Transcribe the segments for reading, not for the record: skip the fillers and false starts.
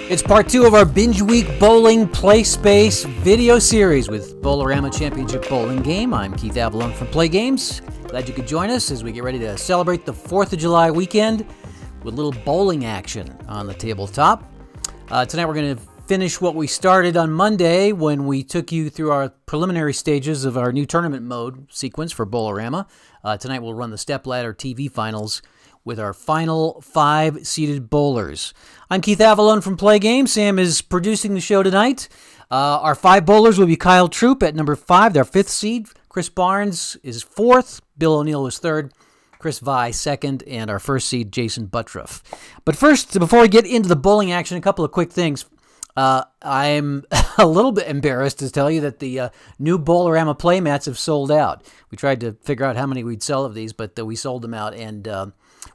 It's part 2 of our Binge Week Bowling Play Space video series with Bowl-o-Rama Championship Bowling Game. I'm Keith Avalone from Play Games. Glad you could join us as we get ready to celebrate the 4th of July weekend with a little bowling action on the tabletop. Tonight we're going to finish what we started on Monday when we took you through our preliminary stages of our new tournament mode sequence for Bowl-o-Rama. Tonight we'll run the stepladder TV finals with our final 5 seeded bowlers. I'm Keith Avalone from Play Games. Sam is producing the show tonight. Our 5 bowlers will be Kyle Troop at number 5, their 5th seed. Chris Barnes is 4th. Bill O'Neill was 3rd. Chris Vi 2nd. And our 1st seed, Jason Buttroff. But first, before we get into the bowling action, a couple of quick things. I'm a little bit embarrassed to tell you that the new Bowl-o-Rama play mats have sold out. We tried to figure out how many we'd sell of these, but we sold them out, and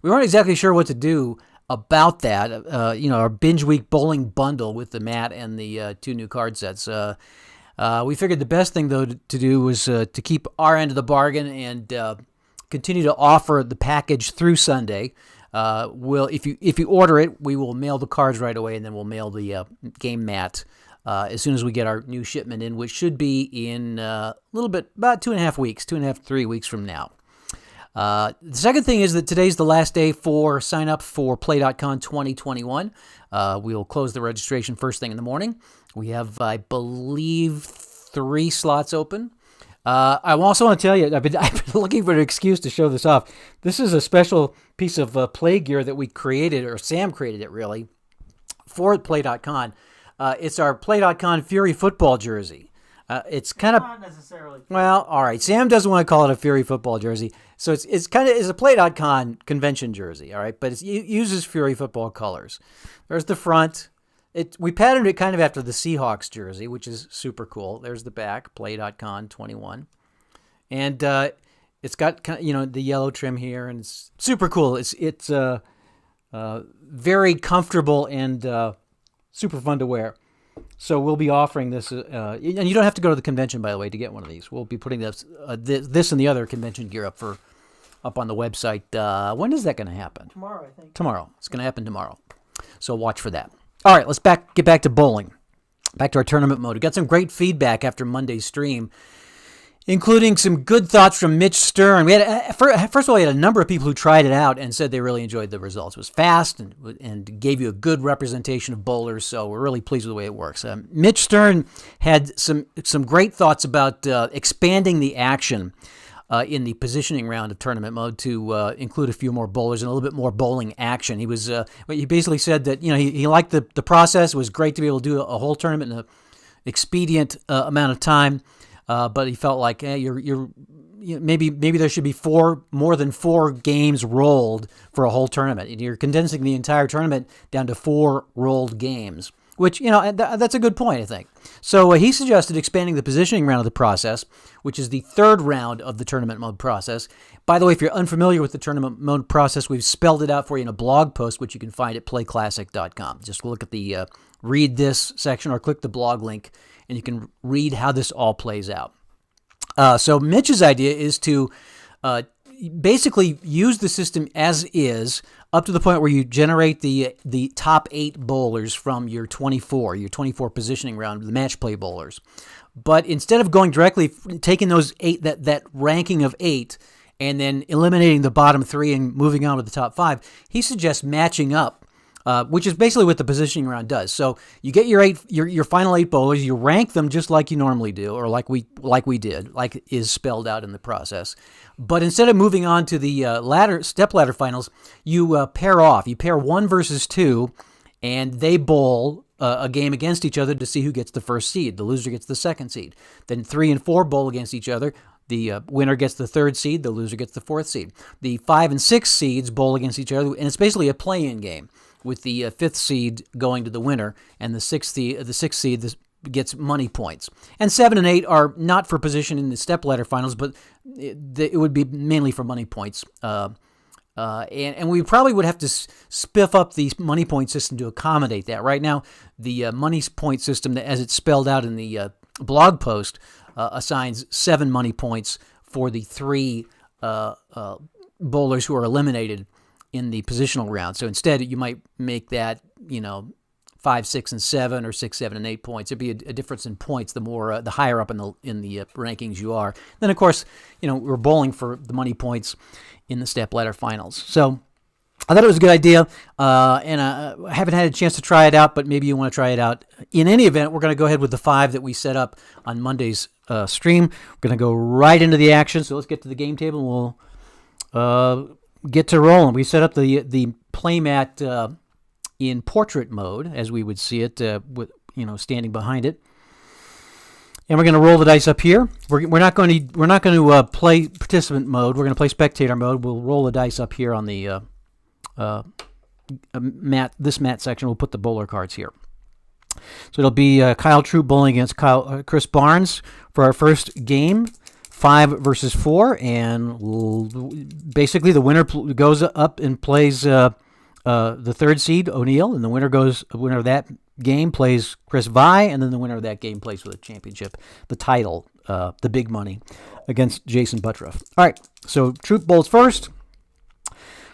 we weren't exactly sure what to do about that. Our Binge Week bowling bundle with the mat and the 2 new card sets. We figured the best thing, though, to do was to keep our end of the bargain and continue to offer the package through Sunday. If you order it, we will mail the cards right away, and then we'll mail the game mat as soon as we get our new shipment in, which should be in a little bit, about 2.5 weeks, 3 weeks from now. The second thing is that today's the last day for sign up for PLAAY.con 2021. We'll close the registration first thing in the morning. We have, I believe, 3 slots open. I also want to tell you, I've been looking for an excuse to show this off. This is a special piece of play gear that we created, or Sam created it really, for PLAAY.con. It's our PLAAY.con Fury football jersey. It's kind of not necessarily. Well, all right. Sam doesn't want to call it a Fury football jersey, so it's a PLAAY.con convention jersey. All right, but it uses Fury football colors. There's the front. We patterned it kind of after the Seahawks jersey, which is super cool. There's the back, PLAAY.con 21, and it's got the yellow trim here, and it's super cool. It's very comfortable and super fun to wear. So we'll be offering this, and you don't have to go to the convention, by the way, to get one of these. We'll be putting this and the other convention gear up on the website. When is that going to happen? Tomorrow, I think. Tomorrow. It's going to happen tomorrow. So watch for that. All right, let's get back to bowling. Back to our tournament mode. We got some great feedback after Monday's stream, including some good thoughts from Mitch Stern. We had first of all, we had a number of people who tried it out and said they really enjoyed the results. It was fast and gave you a good representation of bowlers, so we're really pleased with the way it works. Mitch Stern had some great thoughts about expanding the action in the positioning round of tournament mode to include a few more bowlers and a little bit more bowling action. He basically said that he liked the process. It was great to be able to do a whole tournament in an expedient amount of time. But he felt like maybe there should be more than 4 games rolled for a whole tournament. And you're condensing the entire tournament down to 4 rolled games, which that's a good point, I think. So he suggested expanding the positioning round of the process, which is the 3rd round of the tournament mode process. By the way, if you're unfamiliar with the tournament mode process, we've spelled it out for you in a blog post, which you can find at playclassic.com. Just look at the read this section or click the blog link, and you can read how this all plays out. So Mitch's idea is to basically use the system as is up to the point where you generate the top 8 bowlers from your 24 positioning round, the match play bowlers. But instead of going directly, taking those 8, that ranking of 8, and then eliminating the bottom 3 and moving on to the top 5, he suggests matching up. Which is basically what the positioning round does. So you get your final 8 bowlers, you rank them just like you normally do, or like we did, like is spelled out in the process. But instead of moving on to the step ladder finals, you pair off. You pair 1 versus 2, and they bowl a game against each other to see who gets the 1st seed. The loser gets the 2nd seed. Then 3 and 4 bowl against each other. The winner gets the 3rd seed. The loser gets the 4th seed. The 5 and 6 seeds bowl against each other, and it's basically a play-in game, with the 5th seed going to the winner, and the 6th seed gets money points. And 7 and 8 are not for position in the stepladder finals, but it would be mainly for money points. And we probably would have to spiff up the money point system to accommodate that. Right now, the money point system, as it's spelled out in the blog post, assigns 7 money points for the 3 bowlers who are eliminated in the positional round. So instead, you might make that, 5, 6, and 7, or 6, 7, and 8 points. There'd be a difference in points the more the higher up in the rankings you are. Then of course, we're bowling for the money points in the step ladder finals. So I thought it was a good idea, and I haven't had a chance to try it out, but maybe you want to try it out. In any event, we're going to go ahead with the 5 that we set up on Monday's stream. We're going to go right into the action. So let's get to the game table, and we'll get to rolling. We set up the play mat in portrait mode, as we would see it, with standing behind it. And we're going to roll the dice up here. We're not going to play participant mode. We're going to play spectator mode. We'll roll the dice up here on the this mat section. We'll put the bowler cards here. So it'll be Kyle Troop bowling against Chris Barnes for our first game, 5 versus 4, and basically the winner goes up and plays the third seed O'Neill, and the winner of that game plays Chris Vi, and then the winner of that game plays for the championship, the title, the big money, against Jason Buttroff. All right, so Troop bowls first.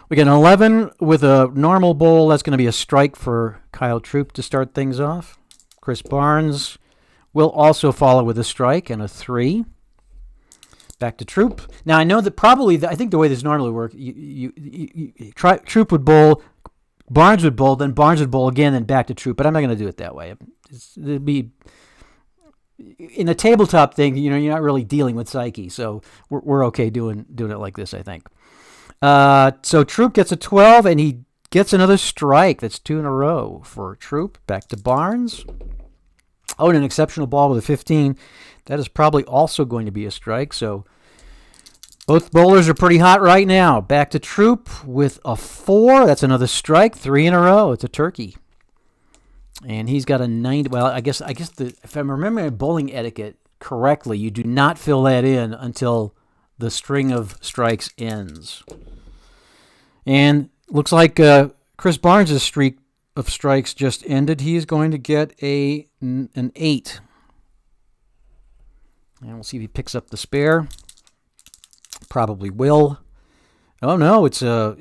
We get an 11 with a normal bowl. That's going to be a strike for Kyle Troop to start things off. Chris Barnes will also follow with a strike and a 3. Back to Troop. Now, I know that I think the way this normally works, Troop would bowl, Barnes would bowl, then Barnes would bowl again, then back to Troop. But I'm not going to do it that way. It'd be in a tabletop thing. You're not really dealing with psyche, so we're okay doing it like this, I think. So Troop gets a 12, and he gets another strike. That's 2 in a row for Troop. Back to Barnes. Oh, and an exceptional ball with a 15. That is probably also going to be a strike. So both bowlers are pretty hot right now. Back to Troop with a 4. That's another strike. 3 in a row. It's a turkey. And he's got a 9. Well, I guess if I'm remembering bowling etiquette correctly, you do not fill that in until the string of strikes ends. And looks like Chris Barnes' streak of strikes just ended. He is going to get an 8. And we'll see if he picks up the spare. Probably will. Oh no, it's a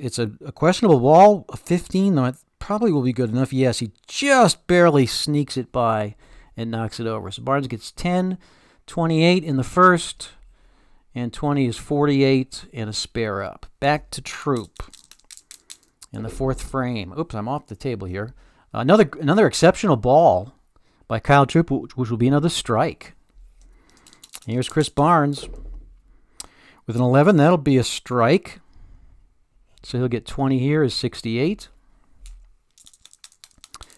questionable ball. A 15, though, it probably will be good enough. Yes, he just barely sneaks it by and knocks it over. So Barnes gets 10, 28 in the first, and 20 is 48 and a spare up. Back to Troop in the 4th frame. Oops, I'm off the table here. Another exceptional ball by Kyle Troop, which will be another strike. Here's Chris Barnes with an 11. That'll be a strike. So he'll get 20 here, is 68.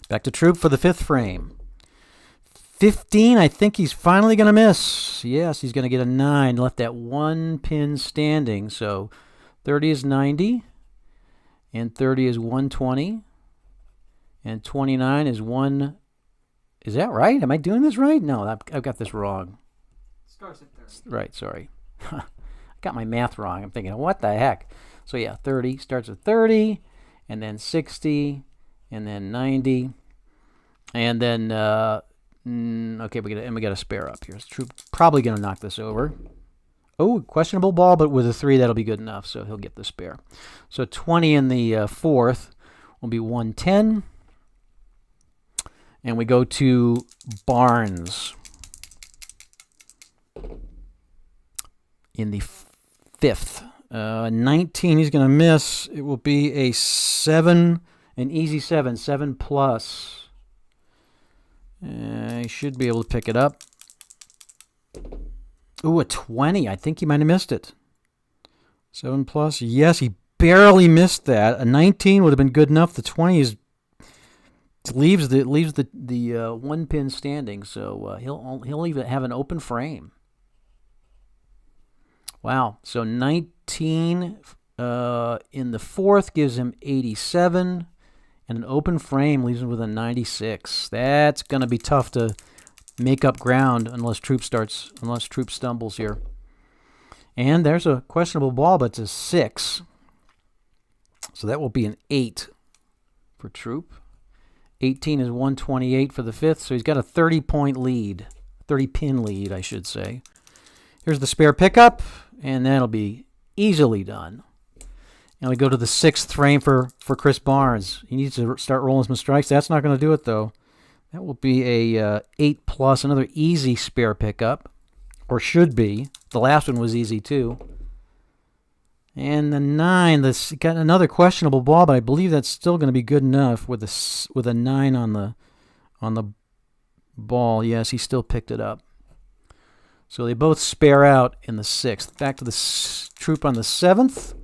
Back to Troop for the 5th frame. 15, I think he's finally going to miss. Yes, he's going to get a 9. Left that 1 pin standing. So 30 is 90, and 30 is 120, and 29 is 1. Is that right? Am I doing this right? No, I've got this wrong. Starts at 30. Right, sorry. I got my math wrong. I'm thinking, what the heck? So yeah, 30 starts at 30, and then 60, and then 90, and then okay, we got a spare up here. Troop probably going to knock this over. Oh, questionable ball, but with a 3 that'll be good enough, so he'll get the spare. So 20 in the 4th will be 110, and we go to Barnes in the 5th. 19, he's going to miss. It will be a 7, an easy 7, 7 plus. He should be able to pick it up. Ooh, a 20. I think he might have missed it. 7 plus. Yes, he barely missed that. A 19 would have been good enough. The 20 leaves the 1 pin standing, so he'll even have an open frame. Wow. So 19 in the 4th gives him 87, and an open frame leaves him with a 96. That's going to be tough to make up ground unless Troop stumbles here. And there's a questionable ball, but it's a 6. So that will be an 8 for Troop. 18 is 128 for the 5th, so he's got a 30-point lead. 30-pin lead, I should say. Here's the spare pickup, and that'll be easily done. And we go to the 6th frame for Chris Barnes. He needs to start rolling some strikes. That's not going to do it, though. That will be a 8 plus, another easy spare pickup, or should be. The last one was easy too. And the 9, this got another questionable ball, but I believe that's still going to be good enough with a 9 on the ball. Yes, he still picked it up. So they both spare out in the 6th. Back to the troop on the 7th.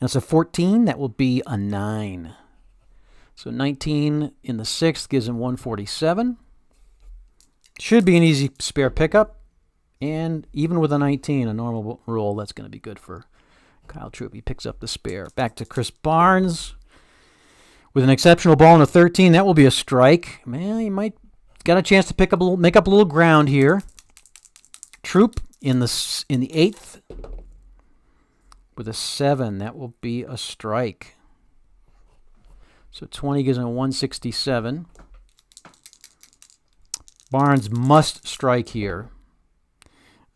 And it's a 14. That will be a 9. So 19 in the 6th gives him 147. Should be an easy spare pickup. And even with a 19, a normal roll, that's going to be good for Kyle Troup. He picks up the spare. Back to Chris Barnes. With an exceptional ball in a 13, that will be a strike. Man, he might got a chance to make up a little ground here. Troup in the 8th. With a 7, that will be a strike. So 20 gives him a 167. Barnes must strike here.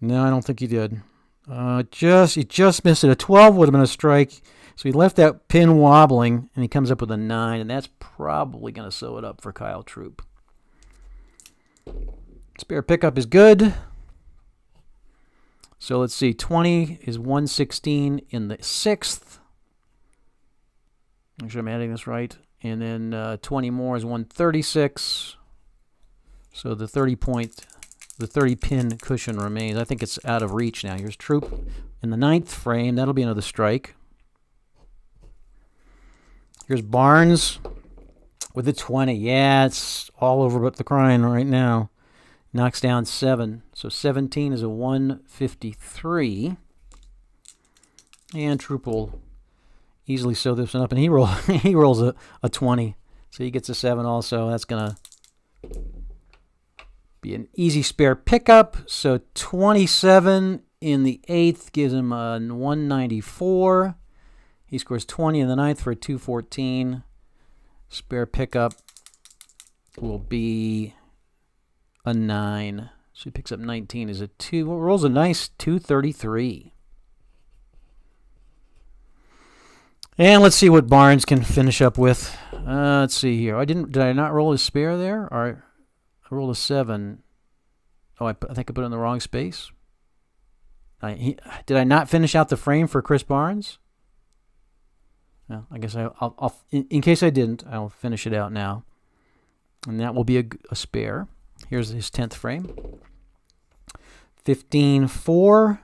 No, I don't think he did. He just missed it. A 12 would have been a strike. So he left that pin wobbling, and he comes up with a 9, and that's probably going to sew it up for Kyle Troup. Spare pickup is good. So let's see. 20 is 116 in the 6th. Make sure I'm adding this right. And then 20 more is 136. So the 30-pin cushion remains. I think it's out of reach now. Here's Troup in the 9th frame. That'll be another strike. Here's Barnes with the 20. Yeah, it's all over but the crying right now. Knocks down 7. So 17 is a 153. And Troup will easily sew this one up. And he rolls a 20. So he gets a 7 also. That's going to be an easy spare pickup. So 27 in the 8th gives him a 194. He scores 20 in the 9th for a 214. Spare pickup will be a 9. So he picks up 19 as a 2. Rolls a nice 233. And let's see what Barnes can finish up with. Let's see here. Did I not roll his spare there? Or I rolled a 7. Oh, I think I put it in the wrong space. Did I not finish out the frame for Chris Barnes? No, I guess I'll in case I didn't, I'll finish it out now. And that will be a spare. Here's his 10th frame. 15-4 for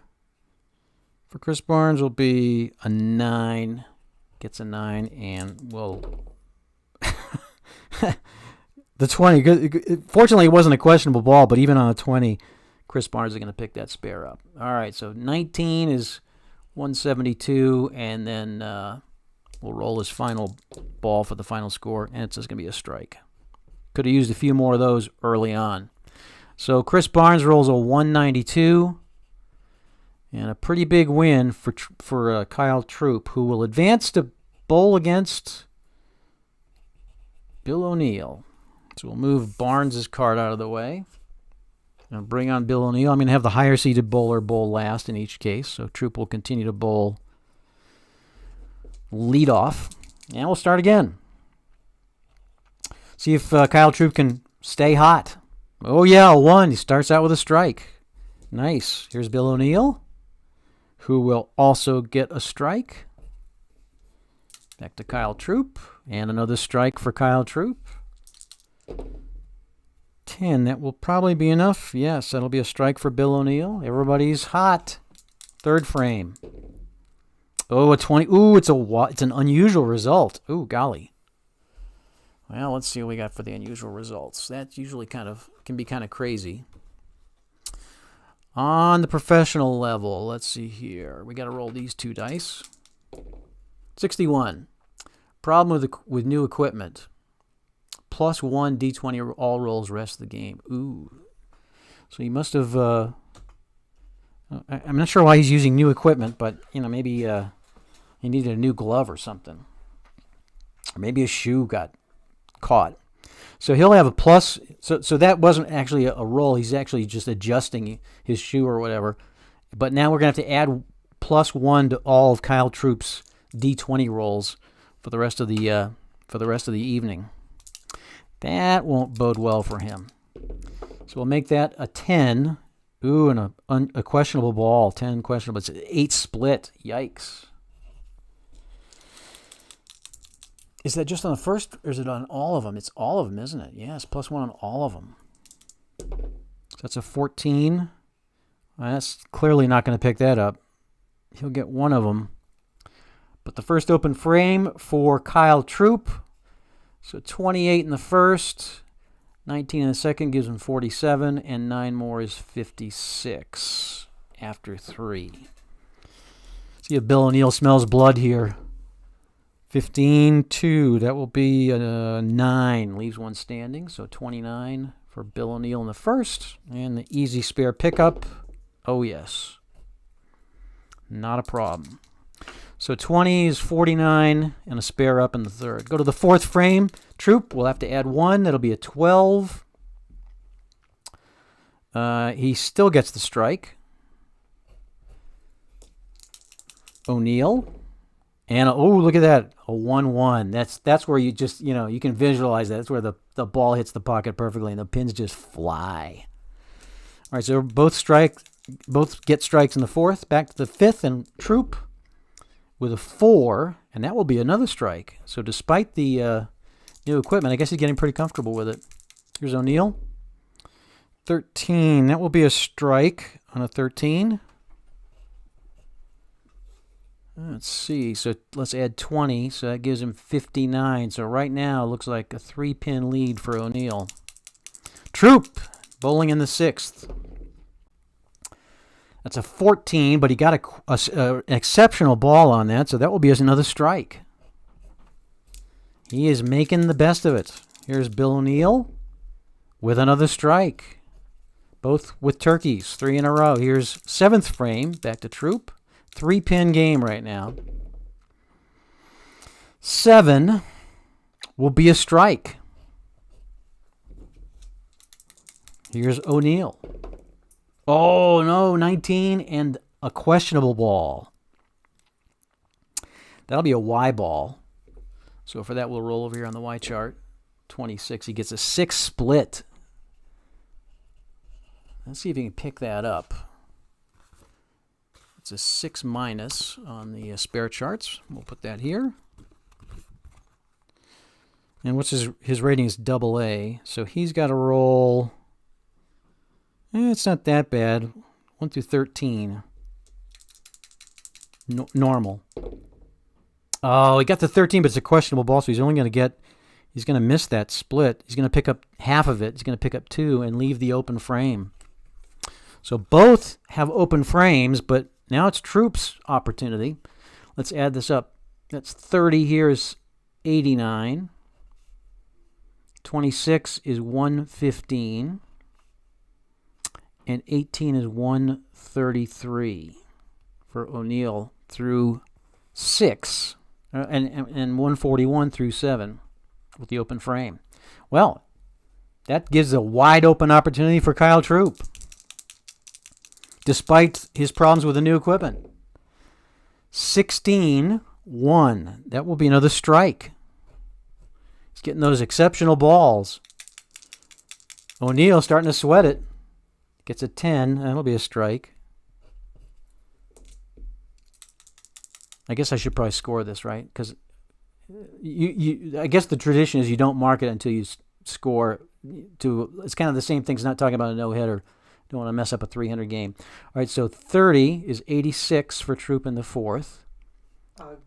Chris Barnes will be a 9. Gets a 9 and will... The 20, fortunately it wasn't a questionable ball, but even on a 20, Chris Barnes is going to pick that spare up. All right, so 19 is 172, and then we'll roll his final ball for the final score, and it's just going to be a strike. Could have used a few more of those early on. So Chris Barnes rolls a 192, and a pretty big win for Kyle Troup, who will advance to bowl against Bill O'Neill. So we'll move Barnes' card out of the way and bring on Bill O'Neill. I'm going to have the higher-seeded bowler bowl last in each case, so Troup will continue to bowl lead off. And we'll start again. See if Kyle Troup can stay hot. Oh, yeah, a 1. He starts out with a strike. Nice. Here's Bill O'Neill, who will also get a strike. Back to Kyle Troup, and another strike for Kyle Troup. 10, that will probably be enough. Yes, that'll be a strike for Bill O'Neill. Everybody's hot. 3rd frame. Oh, a 20. Ooh, it's an unusual result. Ooh, golly. Well, let's see what we got for the unusual results. That usually can be kind of crazy. On the professional level, let's see here. We got to roll these 2 dice. 61. Problem with new equipment. +1 D20 all rolls rest of the game. Ooh. So he must have... I'm not sure why he's using new equipment, but, maybe he needed a new glove or something. Or maybe a shoe got caught. So he'll have a plus. So that wasn't actually a roll. He's actually just adjusting his shoe or whatever. But now we're going to have to add +1 to all of Kyle Troup's D20 rolls for the rest of the evening. That won't bode well for him. So we'll make that a 10. Ooh, and a questionable ball. 10 questionable. It's an 8 split. Yikes. Is that just on the first, or is it on all of them? It's all of them, isn't it? Yes, +1 on all of them. So that's a 14. Well, that's clearly not going to pick that up. He'll get one of them. But the first open frame for Kyle Troop. So 28 in the first, 19 in the second gives him 47, and 9 more is 56 after 3. See if Bill O'Neill smells blood here. 15-2. That will be a 9. Leaves one standing, so 29 for Bill O'Neill in the first. And the easy spare pickup. Oh, yes. Not a problem. So 20 is 49 and a spare up in the third. Go to the fourth frame. Troop, we'll have to add 1. That'll be a 12. He still gets the strike. O'Neill. And, oh, look at that. A 1-1. That's where you just, you can visualize that. That's where the ball hits the pocket perfectly and the pins just fly. All right, so both get strikes in the fourth. Back to the fifth, and Troop with a 4, and that will be another strike. So despite the new equipment, I guess he's getting pretty comfortable with it. Here's O'Neill. 13. That will be a strike on a 13. Let's see. So let's add 20. So that gives him 59. So right now it looks like a 3-pin lead for O'Neill. Troop bowling in the sixth. That's a 14, but he got an exceptional ball on that, so that will be another strike. He is making the best of it. Here's Bill O'Neill with another strike. Both with turkeys, 3 in a row. Here's seventh frame, back to Troop. 3-pin game right now. 7 will be a strike. Here's O'Neill. Oh, no, 19 and a questionable ball. That'll be a Y ball. So for that, we'll roll over here on the Y chart. 26. He gets a 6 split. Let's see if he can pick that up. It's a 6 minus on the spare charts. We'll put that here. And what's his rating is AA. So he's got to roll. It's not that bad. 1 through 13. Normal. Oh, he got the 13, but it's a questionable ball, so he's only going to he's going to miss that split. He's going to pick up half of it. He's going to pick up 2 and leave the open frame. So both have open frames, but now it's Troop's opportunity. Let's add this up. That's 30 here is 89. 26 is 115. And 18 is 133 for O'Neill through 6. And 141 through 7 with the open frame. Well, that gives a wide open opportunity for Kyle Troop, despite his problems with the new equipment. 16-1. That will be another strike. He's getting those exceptional balls. O'Neill starting to sweat it. Gets a 10. That'll be a strike. I guess I should probably score this, right? Because I guess the tradition is you don't mark it until you score. It's kind of the same thing as not talking about a no-hitter. Don't want to mess up a 300 game. All right, so 30 is 86 for Troop in the fourth.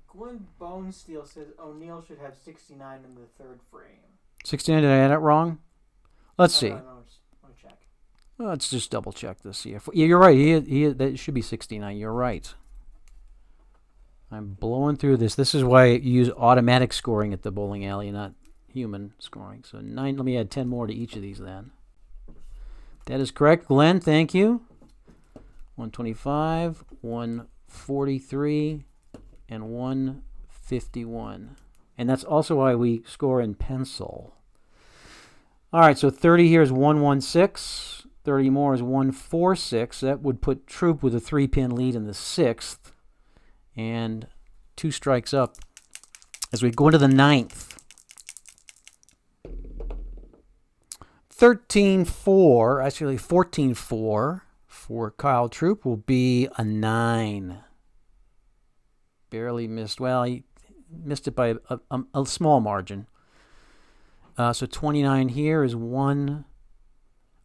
Glenn Bonesteel says O'Neill should have 69 in the third frame. 69, did I add it wrong? Let's see. I don't know. Let me check. Let's just double check this here. Yeah, you're right. That should be 69. You're right. I'm blowing through this. This is why you use automatic scoring at the bowling alley, not human scoring. So 9. Let me add 10 more to each of these then. That is correct, Glenn. Thank you. 125, 143, and 151. And that's also why we score in pencil. All right, so 30 here is 116. 30 more is 146. That would put Troop with a 3-pin lead in the sixth. And 2 strikes up as we go into the ninth. 13-4, actually 14-4 for Kyle Troop will be a 9. Barely missed. Well, he missed it by a small margin. So 29 here is 1.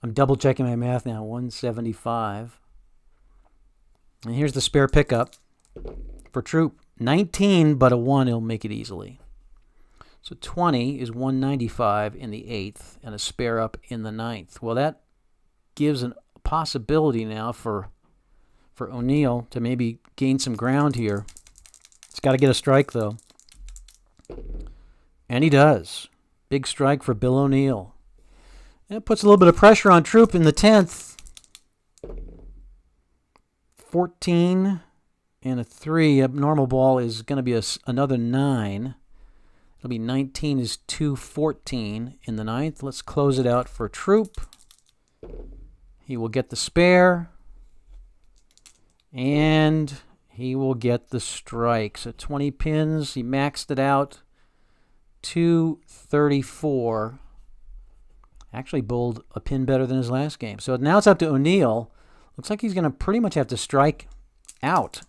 I'm double checking my math now. 175. And here's the spare pickup for Troop. 19, but a 1 will make it easily. So 20 is 195 in the 8th and a spare up in the 9th. Well, that gives a possibility now for O'Neill to maybe gain some ground here. He's got to get a strike, though. And he does. Big strike for Bill O'Neill. And it puts a little bit of pressure on Troop in the 10th. 14 and a 3. A normal ball is going to be another 9. It'll be 19 is 214 in the 9th. Let's close it out for Troop. He will get the spare. And he will get the strike. So 20 pins. He maxed it out. 234. Actually bowled a pin better than his last game. So now it's up to O'Neill. Looks like he's going to pretty much have to strike out.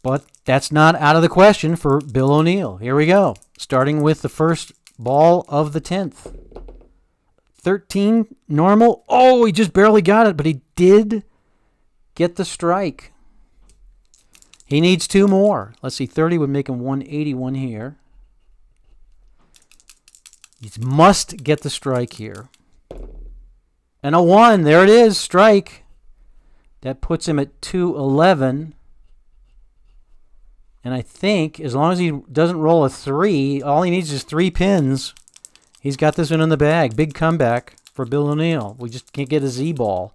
But that's not out of the question for Bill O'Neill. Here we go. Starting with the first ball of the 10th. 13 normal. Oh, he just barely got it, but he did get the strike. He needs 2 more. Let's see, 30 would make him 181 here. He must get the strike here. And a 1. There it is, strike. That puts him at 211. And I think as long as he doesn't roll a 3, all he needs is 3 pins. He's got this one in the bag. Big comeback for Bill O'Neill. We just can't get a Z ball.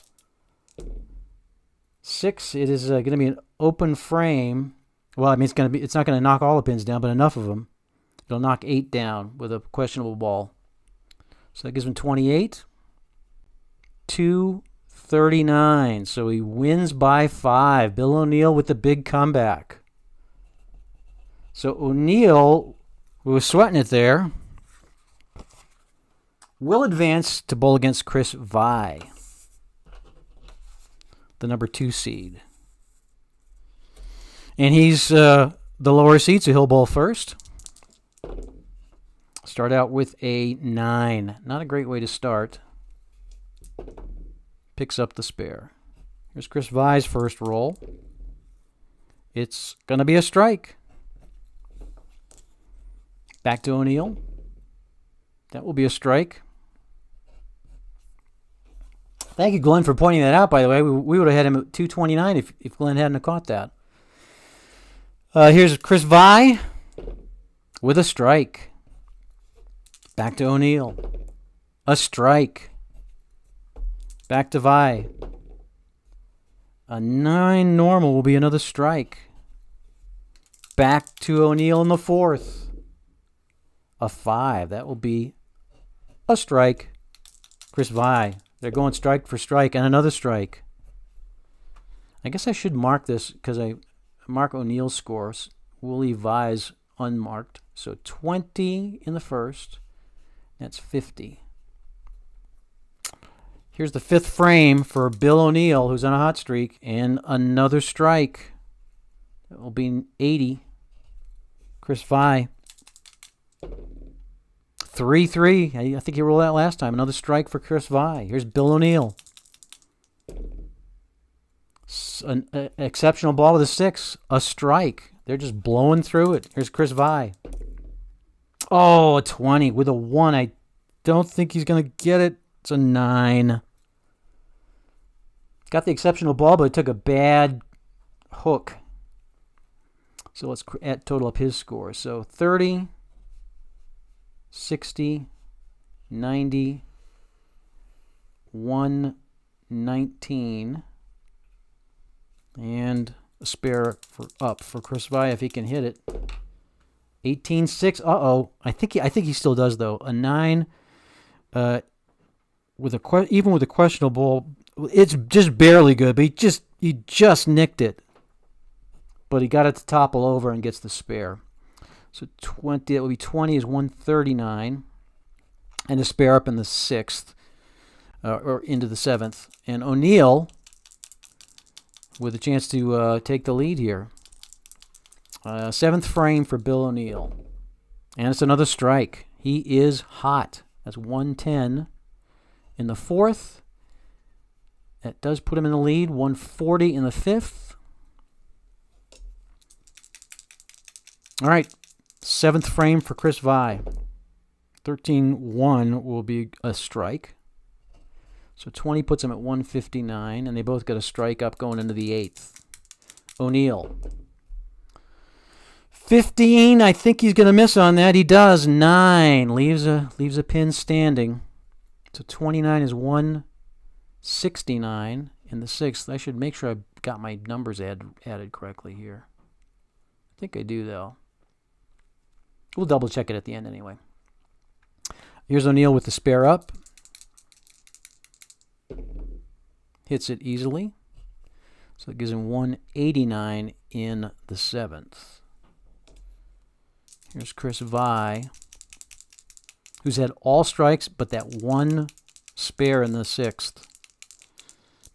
6, it is going to be an open frame. Well, I mean, it's not going to knock all the pins down, but enough of them. It'll knock 8 down with a questionable ball. So that gives him 28. 239. So he wins by 5. Bill O'Neill with the big comeback. So O'Neill, who was sweating it there, will advance to bowl against Chris Vi, the number 2 seed. And he's the lower seed, so he'll bowl first. Start out with a 9. Not a great way to start. Picks up the spare. Here's Chris Vi's first roll. It's going to be a strike. Back to O'Neill. That will be a strike. Thank you, Glenn, for pointing that out, by the way. We would have had him at 229 if Glenn hadn't caught that. Here's Chris Vi with a strike. Back to O'Neill. A strike. Back to Vi. A 9 normal will be another strike. Back to O'Neill in the 4th. A 5. That will be a strike. Chris Vi. They're going strike for strike and another strike. I guess I should mark this because I mark O'Neill's scores. We'll leave Vi's unmarked. So 20 in the first. That's 50. Here's the 5th frame for Bill O'Neill, who's on a hot streak, and another strike. That will be 80. Chris Vi. 3-3. I think he rolled out last time. Another strike for Chris Vi. Here's Bill O'Neill. An exceptional ball with a 6. A strike. They're just blowing through it. Here's Chris Vi. Oh, a 20 with a 1. I don't think he's going to get it. It's a 9. Got the exceptional ball, but it took a bad hook. So let's total up his score. So 30, 60, 90, 119, and a spare for Chris Vi if he can hit it. 18-6. Uh-oh. I think he still does, though. A 9 even with a questionable, it's just barely good, but he just nicked it. But he got it to topple over and gets the spare. So 20, that would be 20 is 139. And a spare up in the 6th, or into the 7th. And O'Neill with a chance to take the lead here. 7th frame for Bill O'Neill. And it's another strike. He is hot. That's 110 in the 4th. That does put him in the lead. 140 in the 5th. All right. 7th frame for Chris Vi. 13-1 will be a strike. So 20 puts him at 159, and they both got a strike up going into the 8th. O'Neill. 15, I think he's going to miss on that. He does. 9 leaves a pin standing. So 29 is 169 in the 6th. I should make sure I got my numbers added correctly here. I think I do, though. We'll double check it at the end anyway. Here's O'Neill with the spare up. Hits it easily. So it gives him 189 in the 7th. Here's Chris Vi, who's had all strikes but that one spare in the 6th.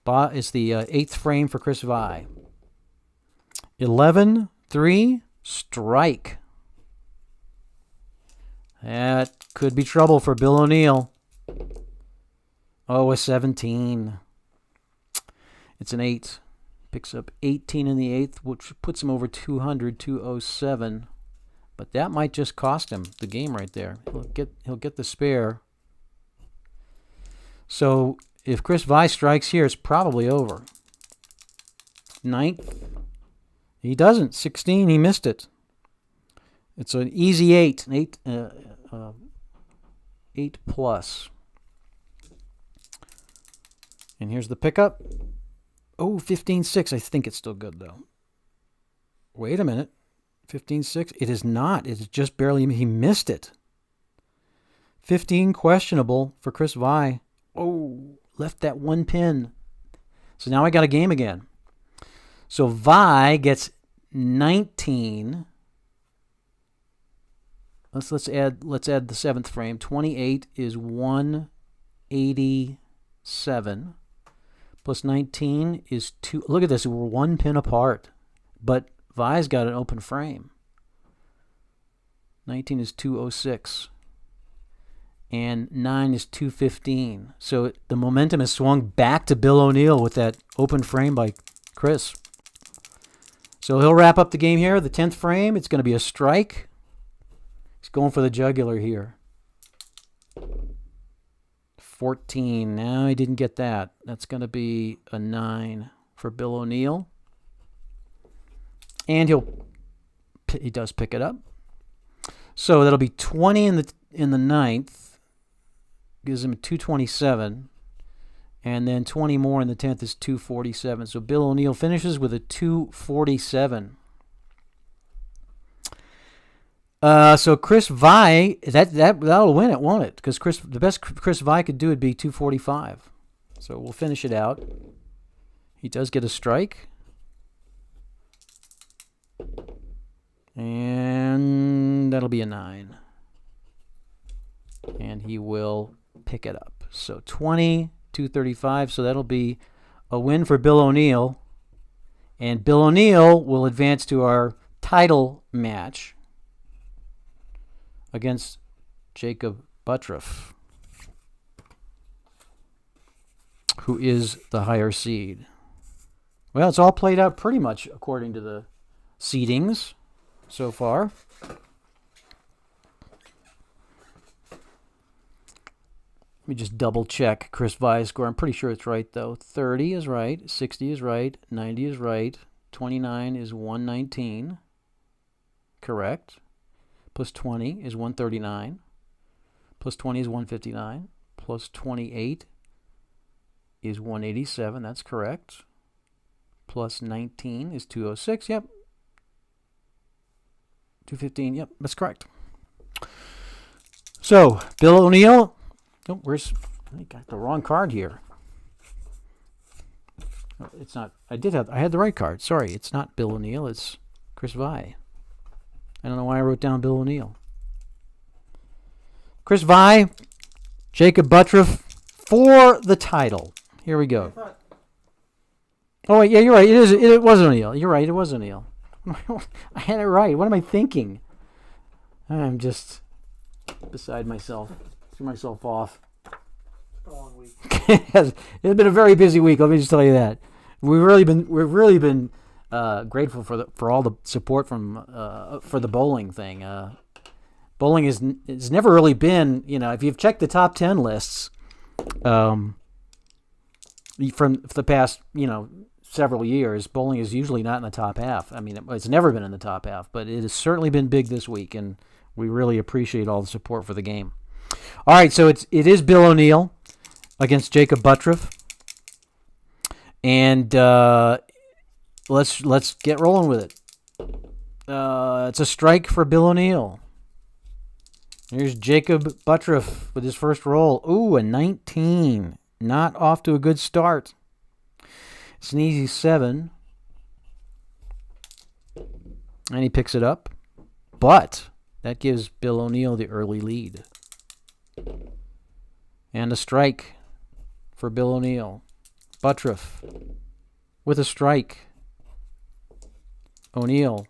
It's the 8th frame for Chris Vi. 11-3, strike. That could be trouble for Bill O'Neill. Oh, a 17. It's an 8. Picks up 18 in the 8th, which puts him over 200, 207. But that might just cost him the game right there. He'll get the spare. So if Chris Vi strikes here, it's probably over. 9th. He doesn't. 16, he missed it. It's an easy 8. 8 plus. And here's the pickup. Oh, 15-6. I think it's still good, though. Wait a minute. 15-6. It is not. It is just barely. He missed it. 15 questionable for Chris Vi. Oh, left that one pin. So now I got a game again. So Vi gets 19. Let's add the 7th frame. 28 is 187. Plus 19 is 2. Look at this. We're one pin apart. But Vi's got an open frame. 19 is 206. And 9 is 215. So the momentum has swung back to Bill O'Neill with that open frame by Chris. So he'll wrap up the game here. The 10th frame, it's going to be a strike. He's going for the jugular here. 14. Now he didn't get that. That's going to be a 9 for Bill O'Neill. And he does pick it up. So that'll be 20 in the 9th. Gives him a 227. And then 20 more in the 10th is 247. So Bill O'Neill finishes with a 247. So Chris Vi, that'll win it, won't it? Because the best Chris Vi could do would be 245. So we'll finish it out. He does get a strike. And that'll be a 9. And he will pick it up. So 20, 235. So that'll be a win for Bill O'Neill. And Bill O'Neill will advance to our title match against Jacob Buttriff, who is the higher seed. Well, it's all played out pretty much according to the seedings so far. Let me just double check Chris Vi's score. I'm pretty sure it's right, though. 30 is right. 60 is right. 90 is right. 29 is 119. Correct. Plus 20 is 139. Plus 20 is 159. Plus 28 is 187. That's correct. Plus 19 is 206. Yep. 215. Yep, that's correct. So, Bill O'Neill. Oh, I got the wrong card here. Oh, it's not. I had the right card. Sorry, it's not Bill O'Neill. It's Chris Vi. I don't know why I wrote down Bill O'Neill. Chris Vi, Jacob Buttriff for the title. Here we go. Oh, wait, yeah, you're right. It was O'Neill. You're right, it was O'Neill. I had it right. What am I thinking? I'm just beside myself. Threw myself off. A long week. It's been a very busy week. Let me just tell you that. We've really been grateful for all the support from for the bowling thing. Bowling has never really been, if you've checked the top 10 lists from the past, several years, bowling is usually not in the top half. I mean, it's never been in the top half, but it has certainly been big this week, and we really appreciate all the support for the game. All right, so it is Bill O'Neill against Jacob Buttriff, and let's get rolling with it. It's a strike for Bill O'Neill. Here's Jacob Buttriff with his first roll. Ooh, a 19. Not off to a good start. It's an easy 7. And he picks it up. But that gives Bill O'Neill the early lead. And a strike for Bill O'Neill. Buttriff with a strike. O'Neill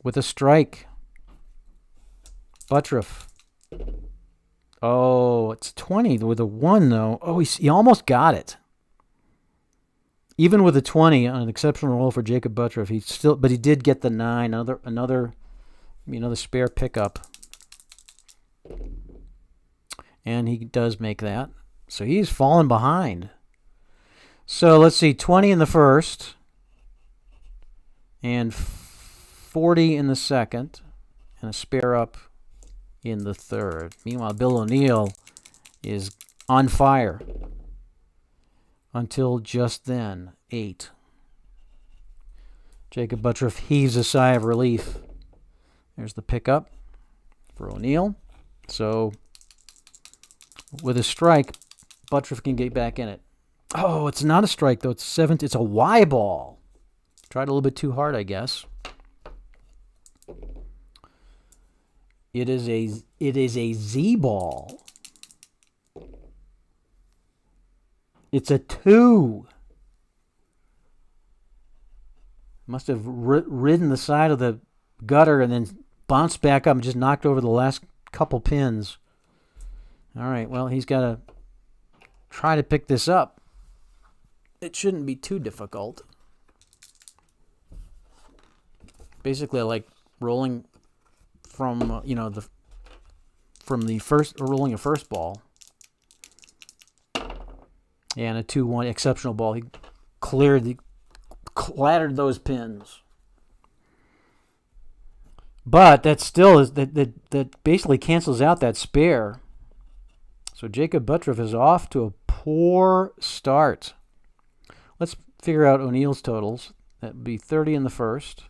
with a strike. Buttriff. Oh, it's 20 with a 1, though. Oh, he almost got it. Even with a 20 on an exceptional roll for Jacob Buttriff, but he did get the 9. Another spare pickup. And he does make that. So he's fallen behind. So let's see, 20 in the first. And 40 in the second. And a spare up in the third. Meanwhile, Bill O'Neill is on fire until just then. 8. Jacob Buttriff heaves a sigh of relief. There's the pickup for O'Neill. So with a strike, Buttriff can get back in it. Oh, it's not a strike though. It's 7. It's a Y ball. Tried a little bit too hard, I guess. It is a Z ball. It's a 2. Must have ridden the side of the gutter and then bounced back up and just knocked over the last couple pins. All right, well, he's got to try to pick this up. It shouldn't be too difficult. Basically, I like rolling from rolling a first ball. Yeah, and a 2-1 exceptional ball. He clattered those pins. But that still is that basically cancels out that spare. So Jacob Buttriff is off to a poor start. Let's figure out O'Neill's totals. That would be 30 in the first,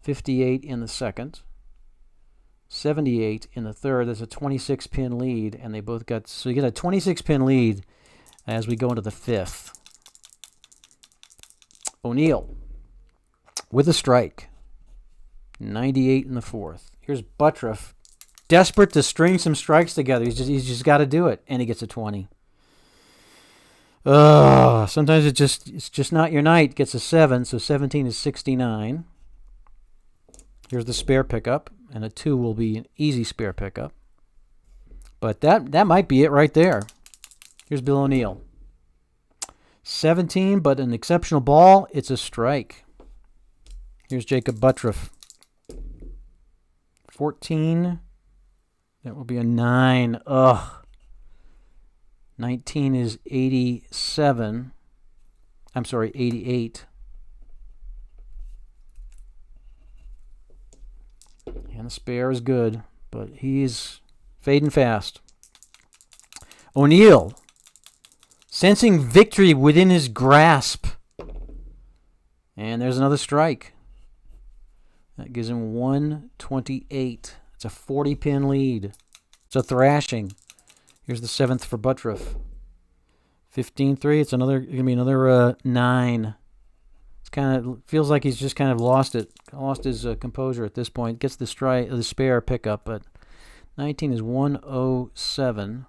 58 in the second, 78 in the third. That's a 26-pin lead, and they both got... So you get a 26-pin lead as we go into the fifth. O'Neill with a strike. 98 in the fourth. Here's Buttriff, desperate to string some strikes together. He's just got to do it, and he gets a 20. Sometimes it's just not your night. Gets a 7, so 17 is 69. Here's the spare pickup, and a 2 will be an easy spare pickup. But that might be it right there. Here's Bill O'Neill. 17, but an exceptional ball. It's a strike. Here's Jacob Buttriff. 14. That will be a 9. Ugh. 19 is 87. I'm sorry, 88. And the spare is good, but he's fading fast. O'Neill, sensing victory within his grasp. And there's another strike. That gives him 128. It's a 40-pin lead. It's a thrashing. Here's the 7th for Buttriff. 15-3. It's going to be another 9. It's kind of feels like he's just kind of lost his composure at this point. Gets the spare pickup, but 19 is 107.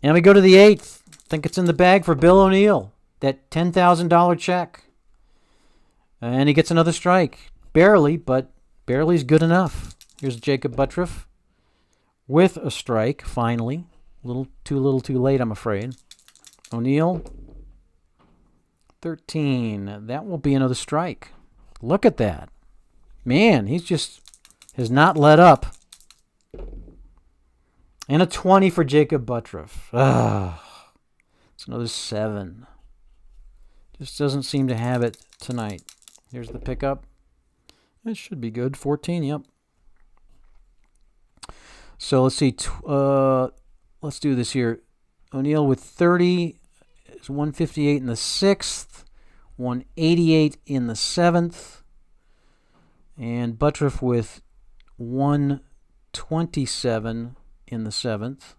And we go to the 8th. Think it's in the bag for Bill O'Neill. That $10,000 check. And he gets another strike. Barely, but barely's good enough. Here's Jacob Buttriff with a strike, finally. Little too late, I'm afraid. O'Neill, 13. That will be another strike. Look at that. Man, he's just has not let up. And a 20 for Jacob Buttriff. It's another 7. Just doesn't seem to have it tonight. Here's the pickup. It should be good. 14, yep. So let's see. Let's do this here. O'Neill with 30 is 158 in the 6th, 188 in the 7th, and Buttriff with 127 in the 7th,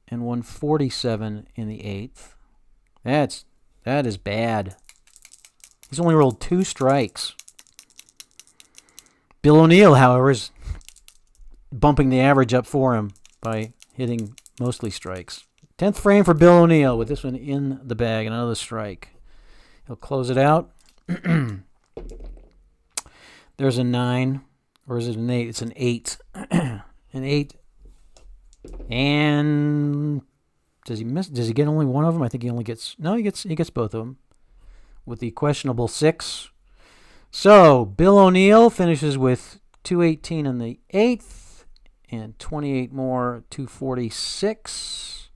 and 147 in the 8th. That is bad. He's only rolled 2 strikes. Bill O'Neill, however, is bumping the average up for him by hitting mostly strikes. 10th frame for Bill O'Neill with this one in the bag and another strike. He'll close it out. There's a 9. Or is it an 8? It's an 8. An 8. And does he miss? Does he get only one of them? I think he only gets... No, he gets both of them. With the questionable 6. So, Bill O'Neill finishes with 218 in the 8th. And 28 more, 246.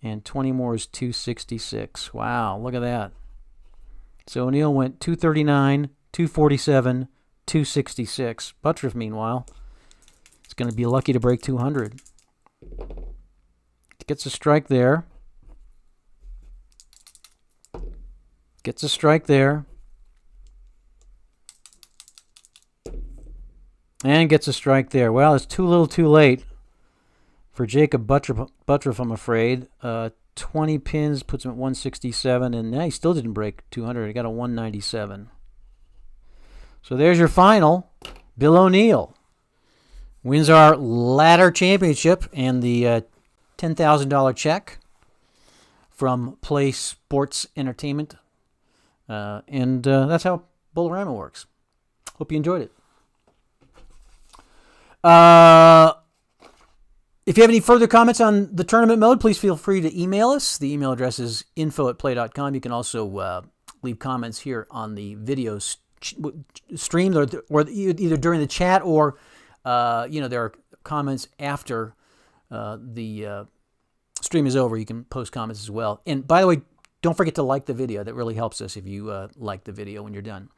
And 20 more is 266. Wow, look at that. So O'Neill went 239, 247, 266. Buttriff, meanwhile, is going to be lucky to break 200. Gets a strike there. Gets a strike there. And gets a strike there. Well, it's too little too late for Jacob Buttriff, I'm afraid. 20 pins puts him at 167, and he still didn't break 200. He got a 197. So there's your final. Bill O'Neill wins our ladder championship and the $10,000 check from PLAAY Sports Entertainment. And that's how Bowl-o-Rama works. Hope you enjoyed it. If you have any further comments on the tournament mode, please feel free to email us. The email address is info@play.com. You can also leave comments here on the video stream, or either during the chat or, there are comments after the stream is over. You can post comments as well. And by the way, don't forget to like the video. That really helps us if you like the video when you're done.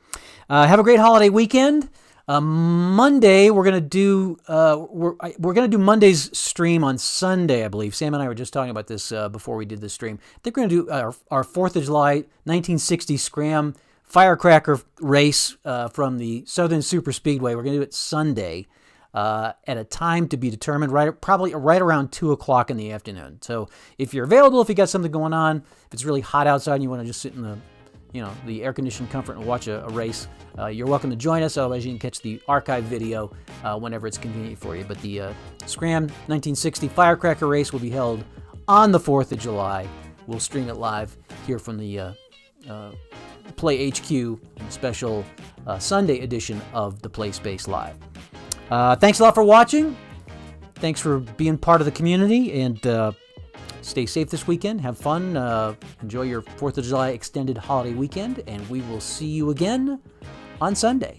Have a great holiday weekend. Monday we're gonna do we're gonna do Monday's stream on Sunday, I believe. Sam and I were just talking about this before we did this stream. I think we're gonna do our 4th of July 1960 Scram firecracker race from the Southern Super Speedway. We're gonna do it Sunday at a time to be determined, probably right around 2:00 in the afternoon. So if you're available, if you got something going on, if it's really hot outside and you want to just sit in the air-conditioned comfort and watch a race, you're welcome to join us. Otherwise, you can catch the archive video whenever it's convenient for you. But the Scram 1960 Firecracker Race will be held on the 4th of July. We'll stream it live here from the PLAAY HQ special Sunday edition of the PLAAY Space Live. Thanks a lot for watching. Thanks for being part of the community, and stay safe this weekend. Have fun. Enjoy your 4th of July extended holiday weekend, and we will see you again on Sunday.